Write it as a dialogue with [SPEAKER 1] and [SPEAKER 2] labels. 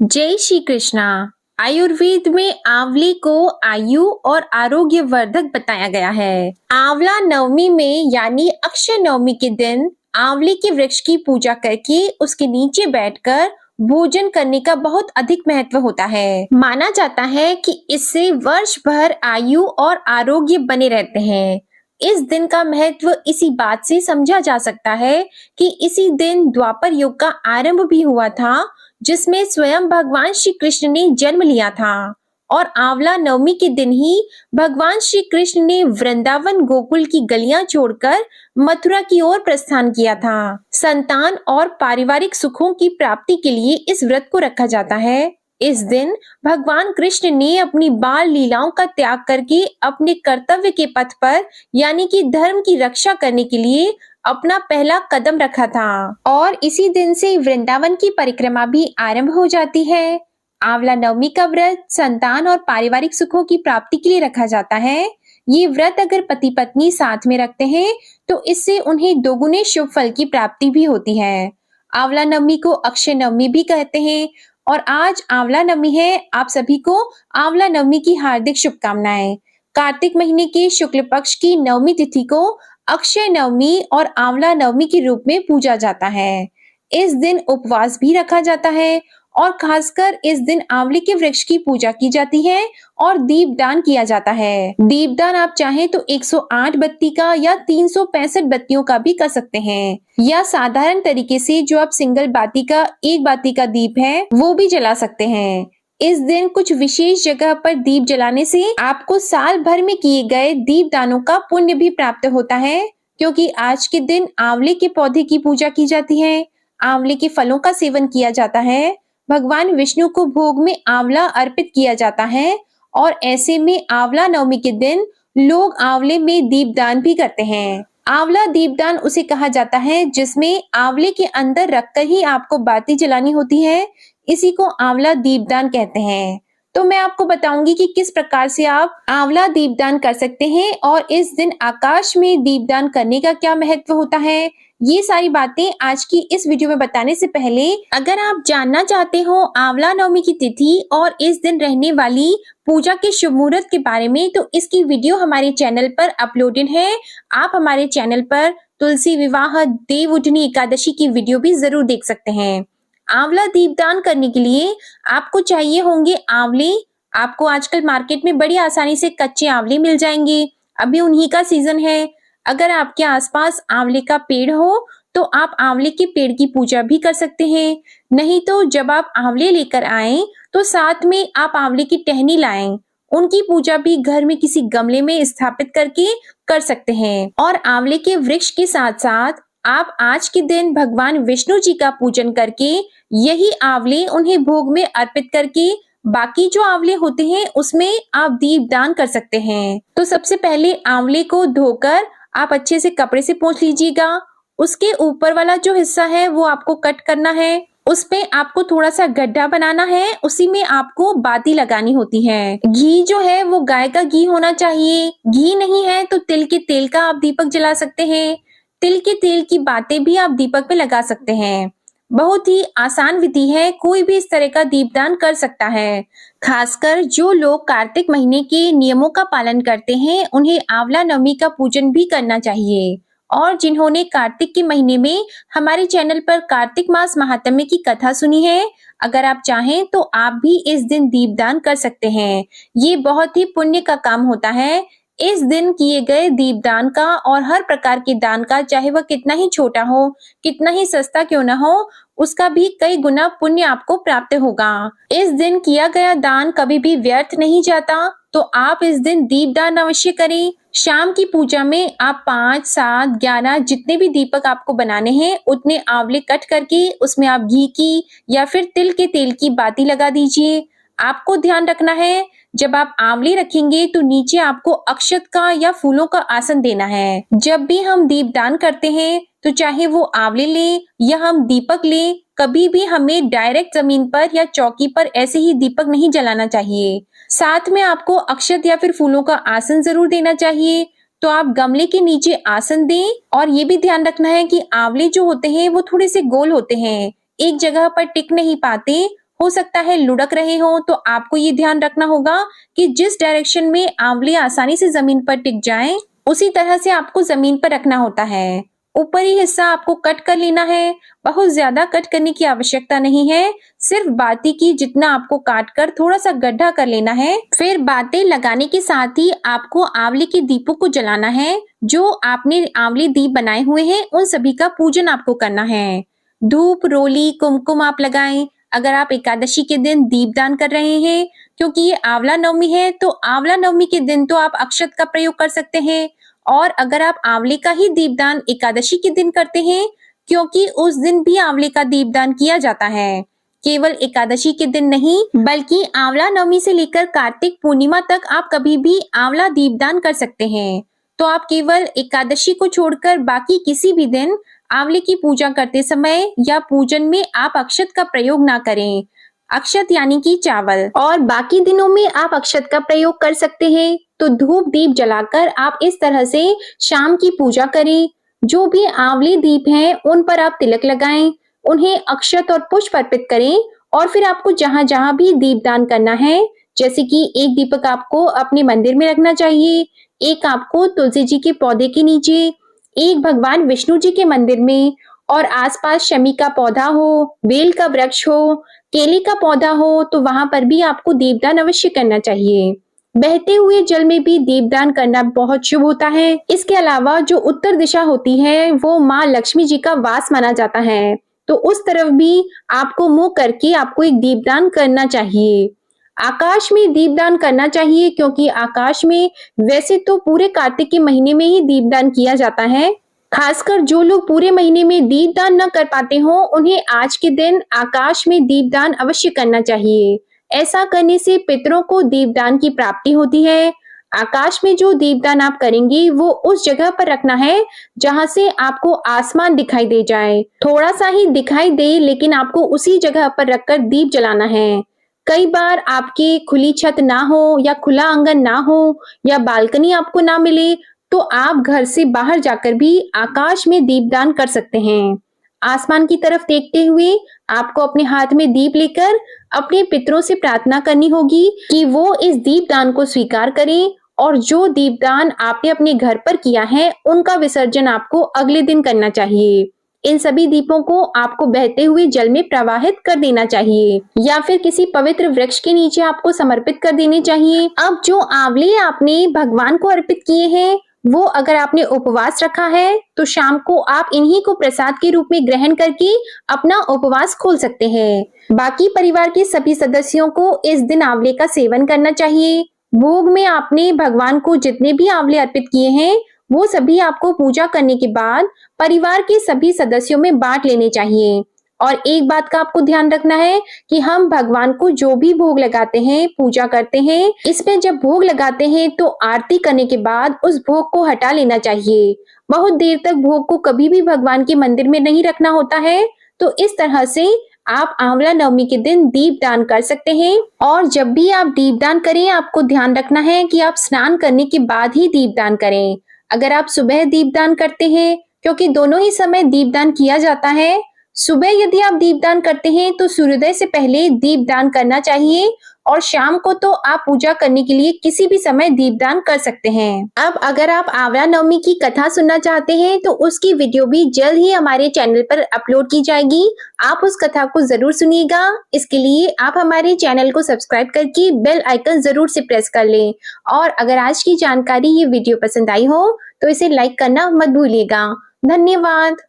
[SPEAKER 1] जय श्री कृष्णा। आयुर्वेद में आंवले को आयु और आरोग्य वर्धक बताया गया है। आंवला नवमी में यानी अक्षय नवमी के दिन आंवले के वृक्ष की पूजा करके उसके नीचे बैठकर भोजन करने का बहुत अधिक महत्व होता है। माना जाता है कि इससे वर्ष भर आयु और आरोग्य बने रहते हैं। इस दिन का महत्व इसी बात से समझा जा सकता है कि इसी दिन द्वापर युग का आरंभ भी हुआ था, जिसमें स्वयं भगवान श्री कृष्ण ने जन्म लिया था। और आंवला नवमी के दिन ही भगवान श्री कृष्ण ने वृंदावन गोकुल की गलियां छोड़कर मथुरा की ओर प्रस्थान किया था। संतान और पारिवारिक सुखों की प्राप्ति के लिए इस व्रत को रखा जाता है। इस दिन भगवान कृष्ण ने अपनी बाल लीलाओं का त्याग करके अपने कर्तव्य के पथ पर यानी कि धर्म की रक्षा करने के लिए अपना पहला कदम रखा था। और इसी दिन से वृंदावन की परिक्रमा भी आरंभ हो जाती है। आंवला नवमी का व्रत संतान और पारिवारिक सुखों की प्राप्ति के लिए रखा जाता है। ये व्रत अगर पति पत्नी साथ में रखते हैं तो इससे उन्हें दोगुने शुभ फल की प्राप्ति भी होती है। आंवला नवमी को अक्षय नवमी भी कहते हैं और आज आंवला नवमी है। आप सभी को आंवला नवमी की हार्दिक शुभकामनाएं। कार्तिक महीने के शुक्ल पक्ष की नवमी तिथि को अक्षय नवमी और आंवला नवमी के रूप में पूजा जाता है। इस दिन उपवास भी रखा जाता है और खासकर इस दिन आंवले के वृक्ष की पूजा की जाती है और दीपदान किया जाता है। दीपदान आप चाहें तो 108 बत्ती का या 365 बत्तियों का भी कर सकते हैं, या साधारण तरीके से जो आप सिंगल बाती का एक बाती का दीप है वो भी जला सकते हैं। इस दिन कुछ विशेष जगह पर दीप जलाने से आपको साल भर में किए गए दीप दानों का पुण्य भी प्राप्त होता है, क्योंकि आज के दिन आंवले के पौधे की पूजा की जाती है, आंवले के फलों का सेवन किया जाता है, भगवान विष्णु को भोग में आंवला अर्पित किया जाता है और ऐसे में आंवला नवमी के दिन लोग आंवले में दीपदान भी करते हैं। आंवला दीपदान उसे कहा जाता है जिसमें आंवले के अंदर रखकर ही आपको बाती जलानी होती है। इसी को आंवला दीपदान कहते हैं। तो मैं आपको बताऊंगी कि किस प्रकार से आप आंवला दीपदान कर सकते हैं और इस दिन आकाश में दीपदान करने का क्या महत्व होता है। ये सारी बातें आज की इस वीडियो में बताने से पहले अगर आप जानना चाहते हो आंवला नवमी की तिथि और इस दिन रहने वाली पूजा के शुभ मुहूर्त के बारे में, तो इसकी वीडियो हमारे चैनल पर अपलोडेड है। आप हमारे चैनल पर तुलसी विवाह देव उठनी एकादशी की वीडियो भी जरूर देख सकते हैं। आंवला दीपदान करने के लिए आपको चाहिए होंगे आंवले। आपको आजकल मार्केट में बड़ी आसानी से कच्चे आंवले मिल जाएंगे, अभी उन्हीं का सीजन है। अगर आपके आसपास आंवले का पेड़ हो तो आप आंवले के पेड़ की पूजा भी कर सकते हैं। नहीं तो जब आप आंवले लेकर आएं तो साथ में आप आंवले की टहनी लाएं, उनकी पूजा भी घर में किसी गमले में स्थापित करके कर सकते हैं। और आंवले के वृक्ष के साथ साथ आप आज के दिन भगवान विष्णु जी का पूजन करके यही आंवले उन्हें भोग में अर्पित करके बाकी जो आंवले होते हैं उसमें आप दीपदान कर सकते हैं। तो सबसे पहले आंवले को धोकर आप अच्छे से कपड़े से पोंछ लीजिएगा। उसके ऊपर वाला जो हिस्सा है वो आपको कट करना है, उसपे आपको थोड़ा सा गड्ढा बनाना है, उसी में आपको बाती लगानी होती है। घी जो है वो गाय का घी होना चाहिए। घी नहीं है तो तिल के तेल का आप दीपक जला सकते हैं। तिल के तेल की बातें भी आप दीपक पे लगा सकते हैं। बहुत ही आसान विधि है, कोई भी इस तरह का दीपदान कर सकता है। खासकर जो लोग कार्तिक महीने के नियमों का पालन करते हैं उन्हें आंवला नवमी का पूजन भी करना चाहिए। और जिन्होंने कार्तिक के महीने में हमारे चैनल पर कार्तिक मास महात्म्य की कथा सुनी है, अगर आप चाहें तो आप भी इस दिन दीपदान कर सकते हैं। ये बहुत ही पुण्य का काम होता है। इस दिन किए गए दीपदान का और हर प्रकार के दान का, चाहे वह कितना ही छोटा हो, कितना ही सस्ता क्यों ना हो, उसका भी कई गुना पुण्य आपको प्राप्त होगा। इस दिन किया गया दान कभी भी व्यर्थ नहीं जाता, तो आप इस दिन दीपदान अवश्य करें। शाम की पूजा में आप 5, 7, 11 जितने भी दीपक आपको बनाने हैं उतने आंवले कट करके उसमें आप घी की या फिर तिल के तेल की बाती लगा दीजिए। आपको ध्यान रखना है जब आप आंवले रखेंगे तो नीचे आपको अक्षत का या फूलों का आसन देना है। जब भी हम दीपदान करते हैं तो चाहे वो आंवले लें या हम दीपक लें, कभी भी हमें डायरेक्ट जमीन पर या चौकी पर ऐसे ही दीपक नहीं जलाना चाहिए। साथ में आपको अक्षत या फिर फूलों का आसन जरूर देना चाहिए। तो आप गमले के नीचे आसन दें और ये भी ध्यान रखना है कि आंवले जो होते हैं वो थोड़े से गोल होते हैं, एक जगह पर टिक नहीं पाते। हो सकता है लुढ़क रहे हो, तो आपको ये ध्यान रखना होगा कि जिस डायरेक्शन में आंवले आसानी से जमीन पर टिक जाएं, उसी तरह से आपको जमीन पर रखना होता है। ऊपरी हिस्सा आपको कट कर लेना है। बहुत ज्यादा कट करने की आवश्यकता नहीं है, सिर्फ बाती की जितना आपको काट कर थोड़ा सा गड्ढा कर लेना है। फिर बातें लगाने के साथ ही आपको आंवले के दीपों को जलाना है। जो आपने आंवले दीप बनाए हुए हैं उन सभी का पूजन आपको करना है। धूप, रोली, कुमकुम आप लगाएं। अगर आप एकादशी के दिन दीपदान कर रहे हैं, क्योंकि ये आंवला नवमी है, तो आंवला नवमी के दिन तो आप अक्षत का प्रयोग कर सकते हैं। और अगर आप आंवले का ही दीपदान एकादशी के दिन करते हैं, क्योंकि उस दिन भी आंवले का दीपदान किया जाता है, केवल एकादशी के दिन नहीं बल्कि आंवला नवमी से लेकर कार्तिक पूर्णिमा तक आप कभी भी आंवला दीपदान कर सकते हैं। तो आप केवल एकादशी को छोड़कर बाकी किसी भी दिन आंवले की पूजा करते समय या पूजन में आप अक्षत का प्रयोग ना करें। अक्षत यानी कि चावल। और बाकी दिनों में आप अक्षत का प्रयोग कर सकते हैं। तो धूप दीप जलाकर आप इस तरह से शाम की पूजा करें। जो भी आंवले दीप हैं उन पर आप तिलक लगाएं, उन्हें अक्षत और पुष्प अर्पित करें। और फिर आपको जहां जहां भी दीपदान करना है, जैसे कि एक दीपक आपको अपने मंदिर में रखना चाहिए, एक आपको तुलसी जी के पौधे के नीचे, एक भगवान विष्णु जी के मंदिर में, और आसपास शमी का पौधा हो, बेल का वृक्ष हो, केले का पौधा हो, तो वहां पर भी आपको दीपदान अवश्य करना चाहिए। बहते हुए जल में भी दीपदान करना बहुत शुभ होता है। इसके अलावा जो उत्तर दिशा होती है वो माँ लक्ष्मी जी का वास माना जाता है, तो उस तरफ भी आपको मुंह करके आपको एक दीपदान करना चाहिए। आकाश में दीपदान करना चाहिए, क्योंकि आकाश में वैसे तो पूरे कार्तिक के महीने में ही दीपदान किया जाता है। खासकर जो लोग पूरे महीने में दीपदान न कर पाते हो, उन्हें आज के दिन आकाश में दीपदान अवश्य करना चाहिए। ऐसा करने से पितरों को दीपदान की प्राप्ति होती है। आकाश में जो दीपदान आप करेंगे वो उस जगह पर रखना है जहां से आपको आसमान दिखाई दे जाए। थोड़ा सा ही दिखाई दे, लेकिन आपको उसी जगह पर रखकर दीप जलाना है। कई बार आपके खुली छत ना हो या खुला आंगन ना हो या बालकनी आपको ना मिले, तो आप घर से बाहर जाकर भी आकाश में दीपदान कर सकते हैं। आसमान की तरफ देखते हुए आपको अपने हाथ में दीप लेकर अपने पितरों से प्रार्थना करनी होगी कि वो इस दीपदान को स्वीकार करें, और जो दीपदान आपने अपने घर पर किया है उनका विसर्जन आपको अगले दिन करना चाहिए। इन सभी दीपों को आपको बहते हुए जल में प्रवाहित कर देना चाहिए या फिर किसी पवित्र वृक्ष के नीचे आपको समर्पित कर देने चाहिए। अब जो आंवले आपने भगवान को अर्पित किए हैं, वो अगर आपने उपवास रखा है तो शाम को आप इन्हीं को प्रसाद के रूप में ग्रहण करके अपना उपवास खोल सकते हैं। बाकी परिवार के सभी सदस्यों को इस दिन आंवले का सेवन करना चाहिए। भोग में आपने भगवान को जितने भी आंवले अर्पित किए हैं वो सभी आपको पूजा करने के बाद परिवार के सभी सदस्यों में बांट लेने चाहिए। और एक बात का आपको ध्यान रखना है कि हम भगवान को जो भी भोग लगाते हैं, पूजा करते हैं, इसमें जब भोग लगाते हैं तो आरती करने के बाद उस भोग को हटा लेना चाहिए। बहुत देर तक भोग को कभी भी भगवान के मंदिर में नहीं रखना होता है। तो इस तरह से आप आंवला नवमी के दिन दीपदान कर सकते हैं। और जब भी आप दीपदान करें, आपको ध्यान रखना है कि आप स्नान करने के बाद ही दीपदान करें। अगर आप सुबह दीपदान करते हैं, क्योंकि दोनों ही समय दीपदान किया जाता है, सुबह यदि आप दीपदान करते हैं तो सूर्योदय से पहले दीपदान करना चाहिए, और शाम को तो आप पूजा करने के लिए किसी भी समय दीपदान कर सकते हैं। अब अगर आप आंवला नवमी की कथा सुनना चाहते हैं तो उसकी वीडियो भी जल्द ही हमारे चैनल पर अपलोड की जाएगी। आप उस कथा को जरूर सुनिएगा। इसके लिए आप हमारे चैनल को सब्सक्राइब करके बेल आइकन जरूर से प्रेस कर लें। और अगर आज की जानकारी ये वीडियो पसंद आई हो तो इसे लाइक करना मत भूलिएगा। धन्यवाद।